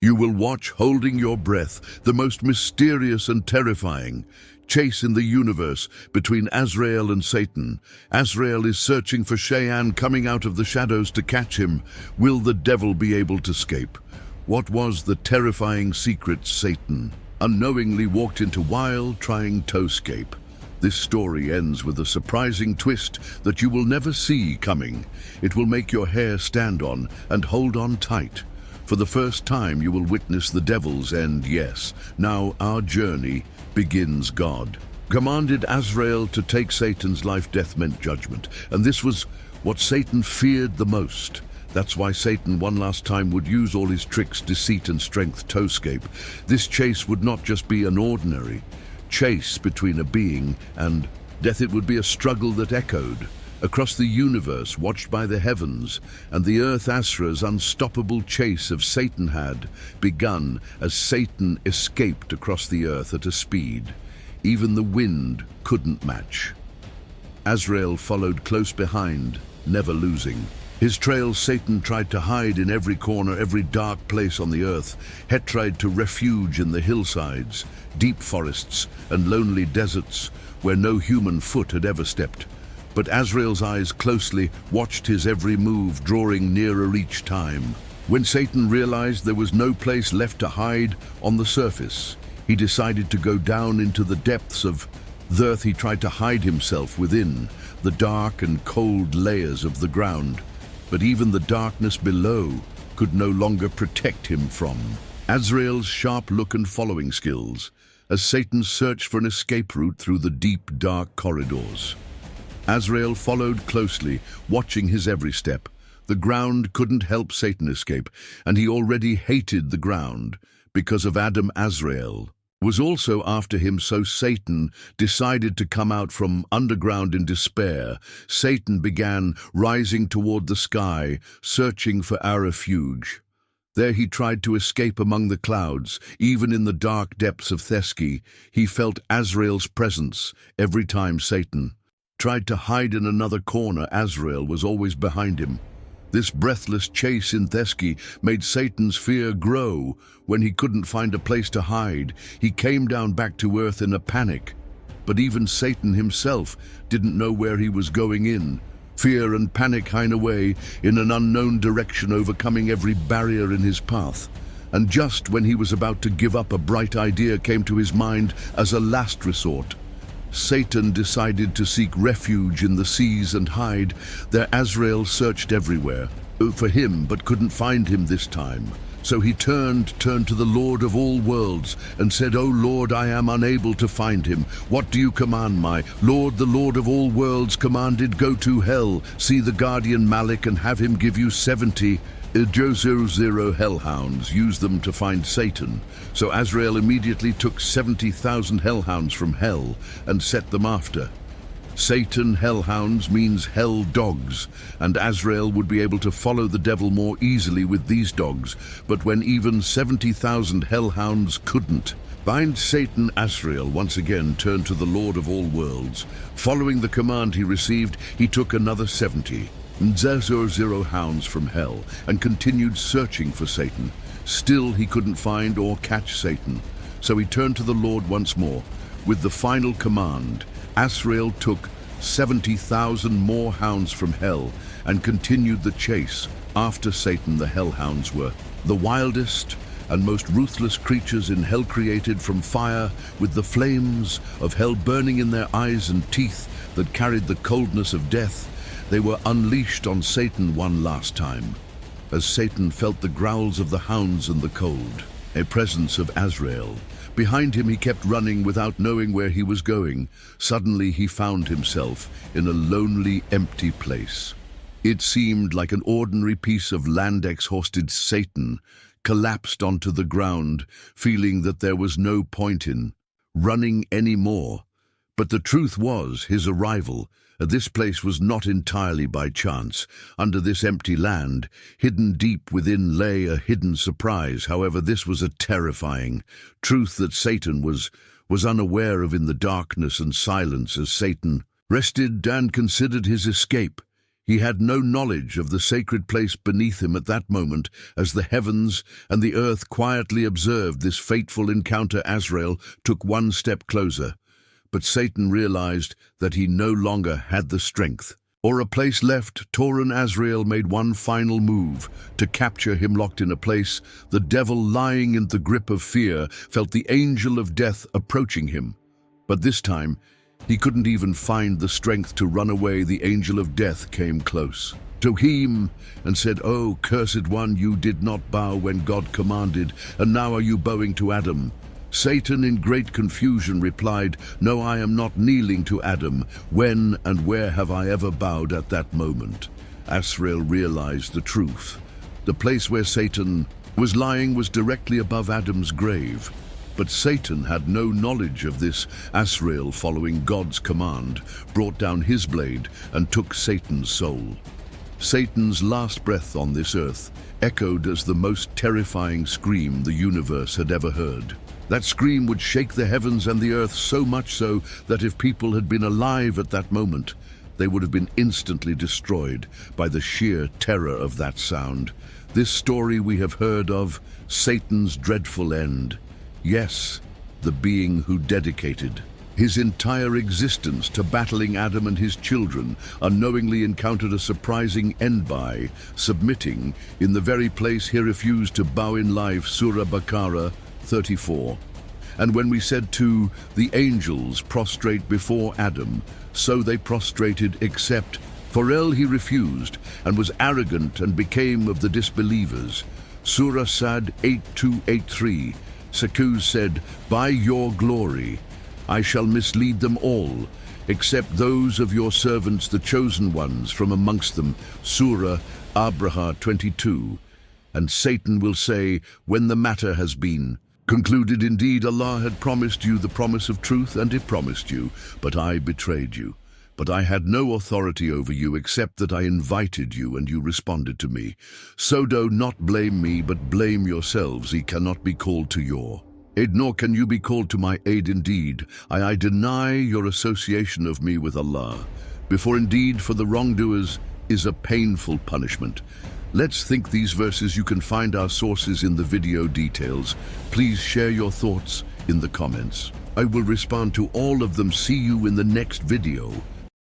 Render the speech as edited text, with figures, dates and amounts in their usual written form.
You will watch, holding your breath, the most mysterious and terrifying chase in the universe between Azrael and Satan. Azrael is searching for Shaytan, coming out of the shadows to catch him. Will the devil be able to escape? What was the terrifying secret Satan unknowingly walked into while trying to escape? This story ends with a surprising twist that you will never see coming. It will make your hair stand on and hold on tight. For the first time you will witness the devil's end. Yes, now our journey begins. God commanded Azrael to take Satan's life. Death meant judgment, and this was what Satan feared the most. That's why Satan one last time would use all his tricks, deceit and strength to escape. This chase would not just be an ordinary chase between a being and death. It would be a struggle that echoed across the universe, watched by the heavens and the earth. Azrael's unstoppable chase of Satan had begun as Satan escaped across the earth at a speed even the wind couldn't match. Azrael followed close behind, never losing his trail. Satan tried to hide in every corner, every dark place on the earth. He tried to refuge in the hillsides, deep forests and lonely deserts where no human foot had ever stepped. But Azrael's eyes closely watched his every move, drawing nearer each time. When Satan realized there was no place left to hide on the surface, he decided to go down into the depths of the earth. He tried to hide himself within the dark and cold layers of the ground, but even the darkness below could no longer protect him from Azrael's sharp look and following skills as Satan searched for an escape route through the deep, dark corridors. Azrael followed closely, watching his every step. The ground couldn't help Satan escape, and he already hated the ground because of Adam. Azrael was also after him, so Satan decided to come out from underground in despair. Satan began rising toward the sky, searching for a refuge. There he tried to escape among the clouds. Even in the dark depths of Thesky, he felt Azrael's presence. Every time Satan tried to hide in another corner, Azrael was always behind him. This breathless chase in Thesky made Satan's fear grow. When he couldn't find a place to hide, he came down back to earth in a panic. But even Satan himself didn't know where he was going in. Fear and panic hid away in an unknown direction, overcoming every barrier in his path. And just when he was about to give up, a bright idea came to his mind. As a last resort, Satan decided to seek refuge in the seas and hide there. Azrael searched everywhere for him, but couldn't find him this time. So he turned to the Lord of all worlds and said, "O Lord, I am unable to find him. What do you command, my Lord?" The Lord of all worlds commanded, "Go to hell, see the guardian Malik and have him give you 70 hellhounds. Use them to find Satan." So Azrael immediately took 70,000 hellhounds from hell and set them after Satan. Hellhounds means hell dogs, and Azrael would be able to follow the devil more easily with these dogs. But when even 70,000 hellhounds couldn't bind Satan, Azrael once again turned to the Lord of all worlds. Following the command he received, he took another 70 hounds from hell and continued searching for Satan. Still he couldn't find or catch Satan, so he turned to the Lord once more. With the final command, Azrael took 70,000 more hounds from hell and continued the chase after Satan. The hellhounds were the wildest and most ruthless creatures in hell, created from fire, with the flames of hell burning in their eyes and teeth that carried the coldness of death. They were unleashed on Satan one last time. As Satan felt the growls of the hounds and the cold, a presence of Azrael behind him, he kept running without knowing where he was going. Suddenly he found himself in a lonely, empty place. It seemed like an ordinary piece of land. Exhausted Satan collapsed onto the ground, feeling that there was no point in running anymore. But the truth was, his arrival at this place was not entirely by chance. Under this empty land, hidden deep within, lay a hidden surprise. However, this was a terrifying truth that Satan was unaware of. In the darkness and silence, as Satan rested and considered his escape, He had no knowledge of the sacred place beneath him at that moment, as the heavens and the earth quietly observed this fateful encounter. Azrael took one step closer, but Satan realized that he no longer had the strength or a place left. Tauren Azrael made one final move to capture him. Locked in a place, the devil, lying in the grip of fear, felt the angel of death approaching him. But this time, he couldn't even find the strength to run away. The angel of death came close to him and said, "Oh, cursed one, you did not bow when God commanded, and now are you bowing to Adam?" Satan, in great confusion, replied, "No, I am not kneeling to Adam. When and where have I ever bowed at that moment?" Azrael realized the truth. The place where Satan was lying was directly above Adam's grave. But Satan had no knowledge of this. Azrael, following God's command, brought down his blade and took Satan's soul. Satan's last breath on this earth echoed as the most terrifying scream the universe had ever heard. That scream would shake the heavens and the earth, so much so that if people had been alive at that moment, they would have been instantly destroyed by the sheer terror of that sound. This story we have heard of, Satan's dreadful end. Yes, the being who dedicated his entire existence to battling Adam and his children unknowingly encountered a surprising end by submitting in the very place he refused to bow in life. Surah Baqarah 34. And when we said to the angels, prostrate before Adam, so they prostrated, except for he refused and was arrogant and became of the disbelievers. Surah Sad 8283. Sakuz said, "By your glory, I shall mislead them all, except those of your servants, the chosen ones from amongst them." Surah Abraha 22. And Satan will say, when the matter has been concluded, "Indeed, Allah had promised you the promise of truth, and it promised you, but I betrayed you. But I had no authority over you except that I invited you and you responded to me. So do not blame me, but blame yourselves. Ye cannot be called to your aid, nor can you be called to my aid. Indeed, I deny your association of me with Allah. Before indeed for the wrongdoers is a painful punishment." Let's think these verses. You can find our sources in the video details. Please share your thoughts in the comments. I will respond to all of them. See you in the next video.